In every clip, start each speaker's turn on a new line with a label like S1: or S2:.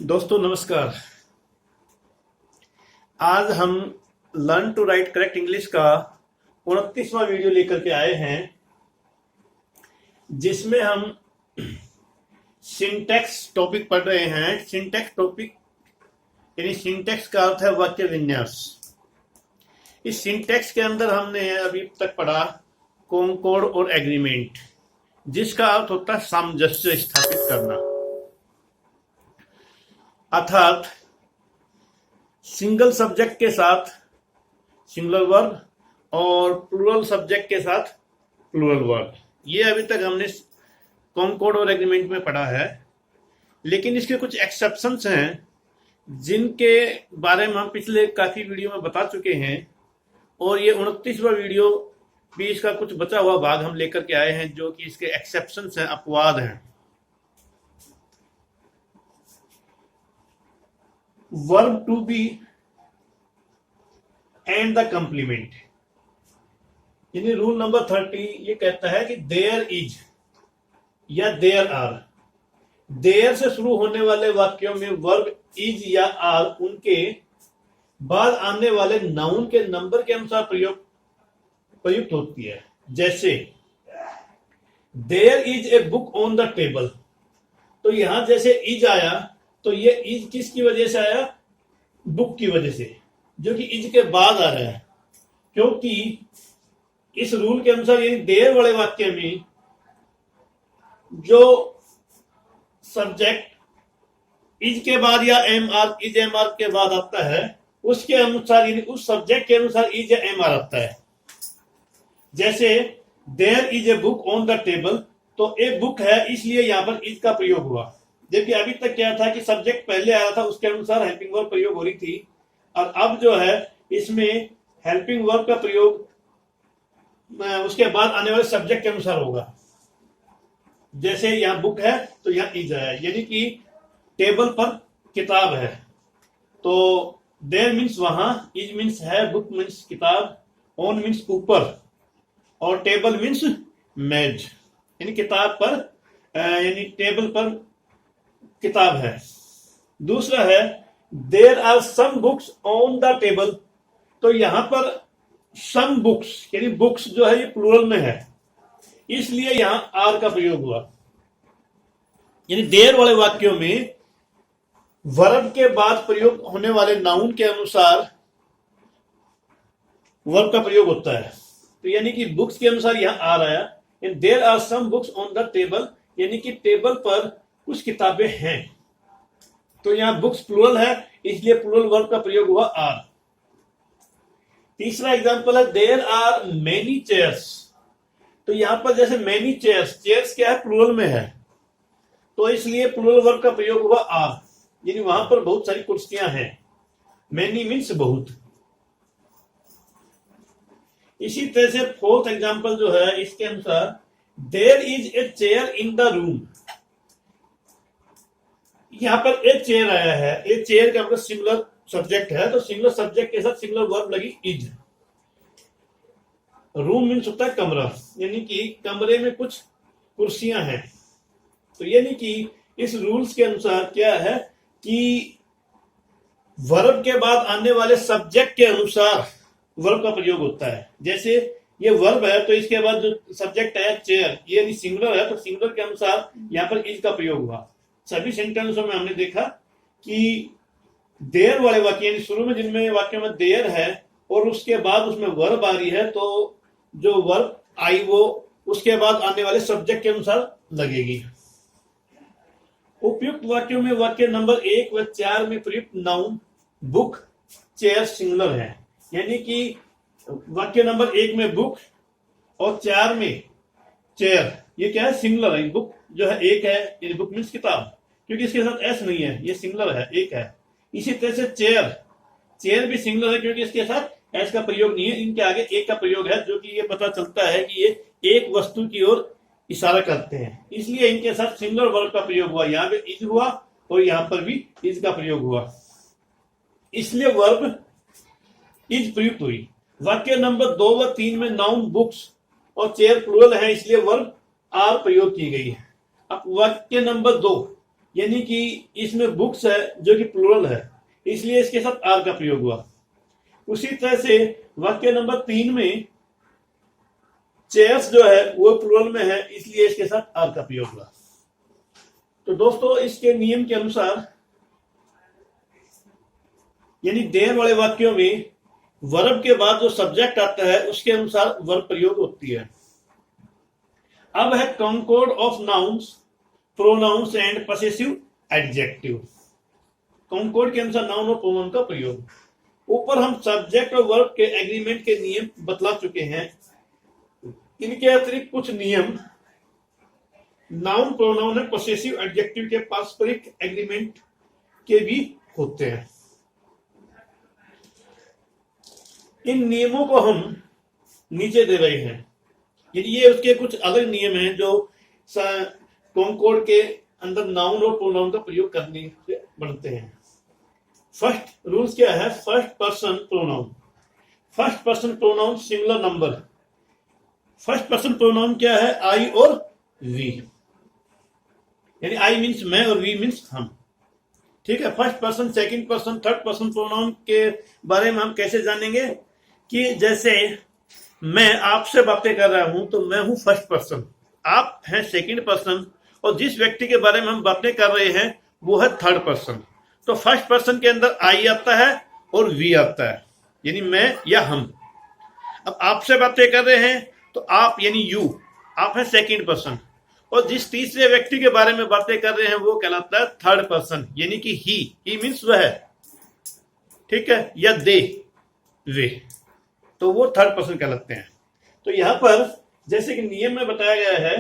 S1: दोस्तों नमस्कार। आज हम learn to write correct English का 29वां वीडियो लेकर के आए हैं, जिसमें हम सिंटैक्स टॉपिक पढ़ रहे हैं। सिंटैक्स टॉपिक यानी सिंटैक्स का अर्थ है वाक्य विन्यास। इस सिंटैक्स के अंदर हमने अभी तक पढ़ा कॉनकॉर्ड और एग्रीमेंट, जिसका अर्थ होता है सामंजस्य स्थापित करना, अर्थात सिंगल सब्जेक्ट के साथ सिंगुलर वर्ब और प्लूरल सब्जेक्ट के साथ प्लूरल वर्ब। ये अभी तक हमने कॉनकॉर्ड और एग्रीमेंट में पढ़ा है, लेकिन इसके कुछ एक्सेप्शंस हैं जिनके बारे में हम पिछले काफी वीडियो में बता चुके हैं, और ये 29वां वीडियो भी इसका कुछ बचा हुआ भाग हम लेकर के आए हैं, जो कि इसके एक्सेप्शंस हैं, अपवाद हैं। Verb to be and the complement, यानी रूल नंबर 30 ये कहता है कि देयर इज या देयर आर, देयर से शुरू होने वाले वाक्यों में वर्ब इज या आर उनके बाद आने वाले नाउन के नंबर के अनुसार प्रयुक्त होती है। जैसे there is a book on the table, तो यहां जैसे इज आया तो ये इज किसकी वजह से आया? बुक की वजह से, जो कि इज के बाद आ रहा है, क्योंकि इस रूल के अनुसार यानी देयर वाले वाक्य में जो सब्जेक्ट इज के बाद या am are is am are के बाद आता है, उसके अनुसार यानी उस सब्जेक्ट के अनुसार इज या एम आर आता है। जैसे there is a book on the table, तो ए बुक है इसलिए यहां पर इज का प्रयोग हुआ, जबकि अभी तक क्या था कि सब्जेक्ट पहले आया था, उसके अनुसार हेल्पिंग वर्ब प्रयोग हो रही थी, और अब जो है इसमें हेल्पिंग वर्ब का प्रयोग उसके बाद आने वाले सब्जेक्ट के अनुसार होगा। जैसे यहां बुक है तो यहां इज है, यानी कि टेबल पर किताब है, तो देयर मीन्स वहां, इज मीन्स है, बुक मीन्स किताब, ऑन मीन्स ऊपर, और टेबल मीन्स मेज, यानी किताब पर यानी टेबल पर किताब है। दूसरा है there are some books on the table, तो यहां पर सम बुक्स यानी बुक्स जो है ये प्लूरल में है, इसलिए यहां आर का प्रयोग हुआ। यानी देयर वाले वाक्यों में वर्ब के बाद प्रयोग होने वाले नाउन के अनुसार वर्ब का प्रयोग होता है। तो यानी कि बुक्स के अनुसार यहां आर आया, there are some books on the table, यानी कि टेबल पर कुछ किताबें हैं, तो यहां बुक्स प्लूरल है, इसलिए प्लूरल वर्ब का प्रयोग हुआ आर। तीसरा एग्जांपल है देयर आर मेनी चेयर्स, तो यहां पर जैसे मेनी चेयर्स, चेयर्स क्या है? प्लूरल में है, तो इसलिए प्लूरल वर्ब का प्रयोग हुआ आर, यानी वहां पर बहुत सारी कुर्सियां हैं। मेनी मीन्स बहुत। इसी तरह से फोर्थ एग्जांपल जो है इसके अनुसार there is a chair in the room, यहां पर ए चेयर आया है, ए चेयर का मतलब सिंगुलर सब्जेक्ट है, तो सिंगुलर सब्जेक्ट के साथ सिंगुलर वर्ब लगी इज। रूम मीन्स होता है कमरा, यानी कि कमरे में कुछ कुर्सियां हैं, तो यानी कि इस रूल्स के अनुसार क्या है कि वर्ब के बाद आने वाले सब्जेक्ट के अनुसार वर्ब का प्रयोग होता है। जैसे ये वर्ब है तो इसके बाद जो सब्जेक्ट है चेयर, ये यदि सिंगुलर है तो सिंगुलर के अनुसार यहां पर इज का प्रयोग हुआ। सभी सेंटेंसों में हमने देखा कि देयर वाले वाक्य यानी शुरू में जिनमें वाक्य में देयर है और उसके बाद उसमें वर्ब आ रही है, तो जो वर्ब आई वो उसके बाद आने वाले सब्जेक्ट के अनुसार लगेगी। उपयुक्त वाक्यों में वाक्य नंबर 1 व 4 में प्रयुक्त नाउन बुक चेयर सिंगुलर है, यानी कि वाक्य नंबर 1 में बुक और 4 में चेयर, ये क्या है? सिंगुलर है। बुक जो है एक है, यानी बुक मीन्स किताब, क्योंकि इसके साथ एस नहीं है, ये सिंगुलर है, एक है। इसी तरह से चेयर, चेयर भी सिंगुलर है क्योंकि इसके साथ एस का प्रयोग नहीं है, इनके आगे एक का प्रयोग है, जो कि ये पता चलता है कि ये एक वस्तु की ओर इशारा करते हैं, इसलिए इनके साथ सिंगुलर वर्ब का प्रयोग हुआ। यहां पे इज हुआ और यहां पर भी इज का प्रयोग हुआ, इसलिए वर्ब इज प्रयुक्त हुई। वाक्य नंबर 2 व 3 में नाउन बुक्स और चेयर प्लूरल है, इसलिए वर्ब आर प्रयोग की गई है। अब वाक्य नंबर 2 यानी कि इसमें बुक्स है जो कि प्लूरल है, इसलिए इसके साथ आर का प्रयोग हुआ। उसी तरह से वाक्य नंबर 3 में चेयर्स जो है वो प्लूरल में है, इसलिए इसके साथ आर का प्रयोग हुआ। तो दोस्तों इसके नियम के अनुसार यानी देर वाले वाक्यों में वर्ब के बाद जो सब्जेक्ट आता है उसके अनुसार वर्ब प्रयोग होती है। अब है concord of nouns, pronouns and possessive adjective. Concord के अनुसार नाउन और प्रोनाउन का प्रयोग। ऊपर हम सब्जेक्ट और वर्ब के एग्रीमेंट के नियम बतला चुके हैं। इनके अतिरिक्त कुछ नियम नाउन, प्रोनाउन और पसेसिव एडजेक्टिव के पारस्परिक एग्रीमेंट के भी होते हैं। इन नियमों को हम नीचे दे रहे हैं, यानी ये उसके कुछ अलग नियम हैं जो कॉन्कॉर्ड के अंदर नाउन और प्रोनाउन का प्रयोग करने से बनते हैं। फर्स्ट रूल्स क्या है? First person pronoun. First person pronoun singular number. First person pronoun क्या है? आई और वी, यानी आई मीन्स मैं और वी मीन्स हम। ठीक है। First person, second person, third person pronoun के बारे में हम कैसे जानेंगे कि जैसे मैं आपसे बातें कर रहा हूं तो मैं हूं फर्स्ट पर्सन, आप हैं सेकंड पर्सन, और जिस व्यक्ति के बारे में हम बातें कर रहे हैं वो है थर्ड पर्सन। तो फर्स्ट पर्सन के अंदर आई आता है और वी आता है, यानी मैं या हम। अब आपसे बातें कर रहे हैं तो आप यानी यू, आप हैं सेकंड पर्सन, और जिस तीसरे व्यक्ति के बारे में बातें कर रहे हैं वो कहलाता है थर्ड पर्सन, यानी कि ही मीन्स वह, ठीक है, या दे, वे, तो वो थर्ड पर्सन कहलाते हैं। तो यहां पर जैसे कि नियम में बताया गया है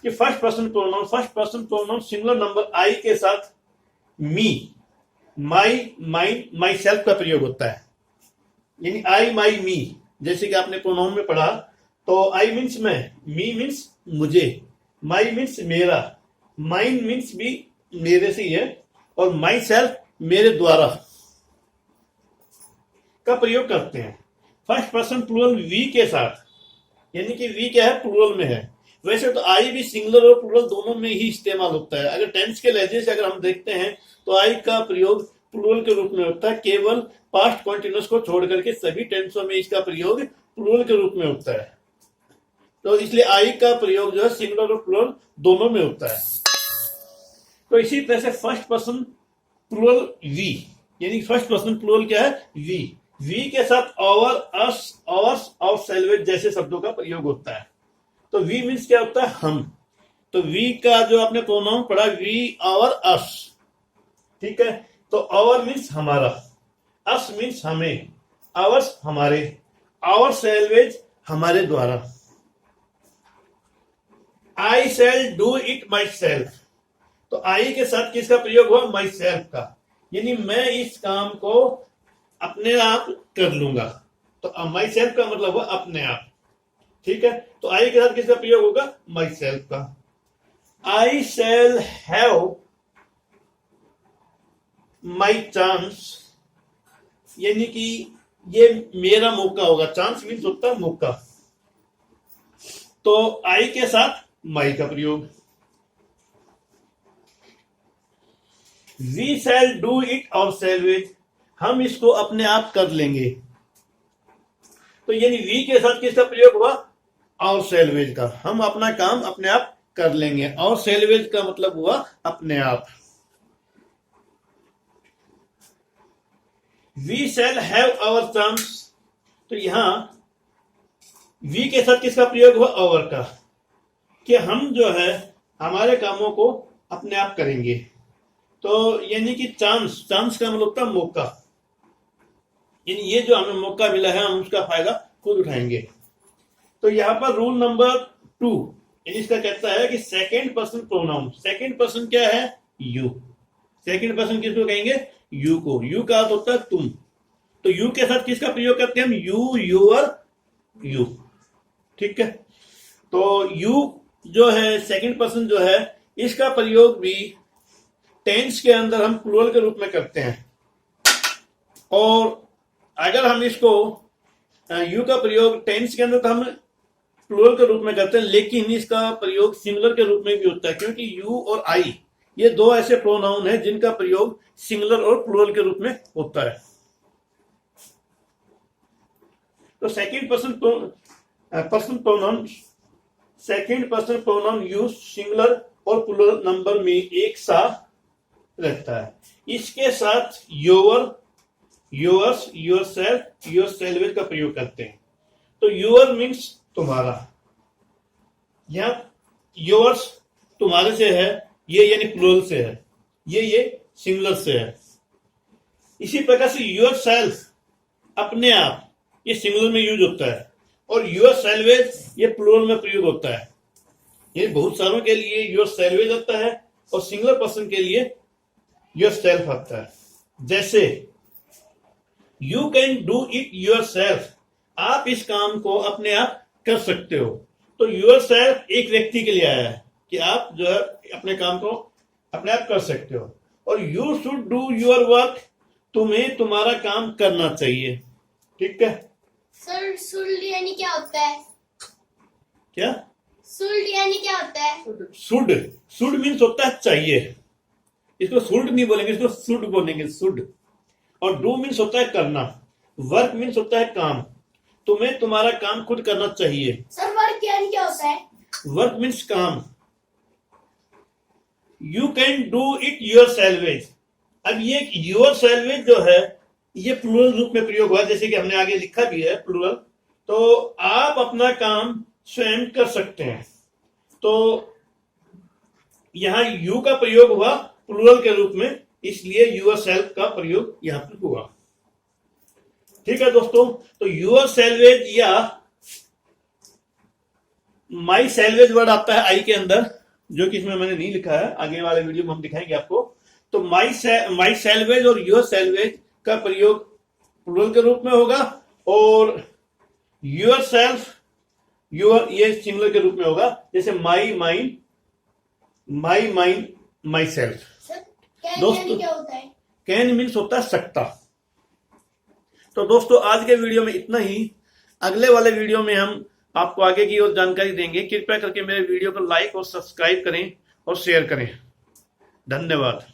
S1: कि first person pronoun singular number I के साथ मी, माई, माइन, माई सेल्फ का प्रयोग होता है, यानी आई, माई, मी। जैसे कि आपने प्रोनाउन में पढ़ा तो आई मीन्स मैं, मी मीन्स मुझे, माई मीन्स मेरा, माइन मीन्स भी मेरे से ही है, और माई सेल्फ मेरे द्वारा का प्रयोग करते हैं। फर्स्ट पर्सन प्लूरल वी के साथ, यानी कि वी क्या है? प्लूरल में है। वैसे तो आई भी सिंगुलर और प्लूरल दोनों में ही इस्तेमाल होता है। अगर टेंस के लहजे से अगर हम देखते हैं तो आई का प्रयोग प्लूरल के रूप में होता है, केवल पास्ट कॉन्टिन्यूअस को छोड़ करके सभी टेंसों में इसका प्रयोग प्लूरल के रूप में होता है। तो इसलिए आई का प्रयोग जो है सिंगुलर और प्लूरल दोनों में होता है। तो इसी तरह से फर्स्ट पर्सन प्लूरल वी, यानी फर्स्ट पर्सन प्लूरल क्या है? वी के साथ आवर, अस, आवर्स और सेल्वेज जैसे शब्दों का प्रयोग होता है। तो वी मीन्स क्या होता है? हम। तो वी का जो आपने प्रोनाउन पढ़ा वी, आवर, अस, ठीक है। तो आवर मीन्स हमारा, अस मीन्स हमें, आवर्स हमारे, आवर सेल्वेज हमारे द्वारा। I shall do it myself, तो आई के साथ किसका प्रयोग हुआ? माई सेल्फ का, यानी मैं इस काम को अपने आप कर लूंगा। तो माई सेल्फ का मतलब हुआ अपने आप, ठीक है। तो आई के साथ किसका प्रयोग होगा? माई सेल्फ का। आई शैल हैव माई चांस, यानी कि ये मेरा मौका होगा। चांस मीन्स होता है मौका, तो आई के साथ माई का प्रयोग। वी शैल डू इट और सेल्वेज, हम इसको अपने आप कर लेंगे। तो यानी वी के साथ किसका प्रयोग हुआ? और सेल्वेज का, हम अपना काम अपने आप कर लेंगे। और सेल्वेज का मतलब हुआ अपने आप। We shall have our chance, तो यहां वी के साथ किसका प्रयोग हुआ? आवर का, कि हम जो है हमारे कामों को अपने आप करेंगे। तो यानी कि चांस का मतलब होता है मौका, यानी ये जो हमें मौका मिला है हम उसका फायदा खुद उठाएंगे। तो यहाँ पर रूल नंबर 2 इसका कहता है कि second person pronoun, second person क्या है? यू। सेकंड पर्सन किसको कहेंगे? यू को। यू का अर्थ होता है तुम, तो यू के साथ किसका प्रयोग करते हैं हम? यू, यूअर, यू, ठीक है। तो यू जो है सेकंड पर्सन जो है इसका प्रयोग भी टेंस के अंदर हम प्लूरल के रूप में करते हैं, और अगर हम इसको यू का प्रयोग टेंस के अंदर तो हम प्लूरल के रूप में करते हैं, लेकिन इसका प्रयोग सिंगुलर के रूप में भी होता है, क्योंकि यू और आई ये दो ऐसे प्रोनाउन है जिनका प्रयोग सिंगुलर और प्लूरल के रूप में होता है। तो second person pronoun use singular और प्लूरल नंबर में एक सा रहता है। इसके साथ योर, योर्स, योरसेल्फ, योरसेल्फ का प्रयोग करते हैं। तो योर मीन्स तुम्हारा, या योर्स तुम्हारे से है, ये यानी प्लूरल से है, ये सिंगुलर से है। इसी प्रकार से योरसेल्फ अपने आप, ये सिंगुलर में यूज होता है, और योरसेल्फ ये प्लूरल में प्रयोग होता है। ये बहुत सारों के लिए योरसेल्फ होता है और सिंगुलर पर्सन के लिए योरसेल्फ आता है। जैसे you can do it yourself, आप इस काम को अपने आप कर सकते हो। तो योरसेल्फ एक व्यक्ति के लिए आया है कि आप जो है अपने काम को अपने आप कर सकते हो। और you should do your work, तुम्हें तुम्हारा काम करना चाहिए। ठीक है
S2: सर, शुड यानी क्या होता है?
S1: क्या
S2: शुड यानी क्या होता है?
S1: शुड मीन्स होता है चाहिए। इसको शुड नहीं बोलेंगे, इसको शुड बोलेंगे, शुड। और डू मीन्स होता है करना, वर्क मीन्स होता है काम। तुम्हें तुम्हारा काम खुद करना चाहिए।
S2: सर, वर्क यानी क्या होता है?
S1: वर्क मीन्स काम। You can do it yourself. अब ये योरसेल्फ जो है ये प्लूरल रूप में प्रयोग हुआ, जैसे कि हमने आगे लिखा भी है प्लूरल। तो आप अपना काम स्वयं कर सकते हैं। तो यहां यू का प्रयोग हुआ प्लूरल के रूप में, इसलिए योरसेल्फ का प्रयोग यहां पर हुआ। ठीक है दोस्तों, तो योरसेल्फ या माई सेल्वेज वर्ड आता है आई के अंदर, जो कि इसमें मैंने नहीं लिखा है, आगे वाले वीडियो में हम दिखाएंगे आपको। तो माई सेल्वेज और योरसेल्फ का प्रयोग प्लूरल के रूप में होगा, और योरसेल्फ, योर ये सिंगुलर के रूप में होगा। जैसे माई माइंड, माई सेल्फ।
S2: दोस्तों क्या होता है?
S1: कैन मीन्स होता है सकता। तो दोस्तों आज के वीडियो में इतना ही। अगले वाले वीडियो में हम आपको आगे की और जानकारी देंगे। कृपया करके मेरे वीडियो को लाइक और सब्सक्राइब करें और शेयर करें। धन्यवाद।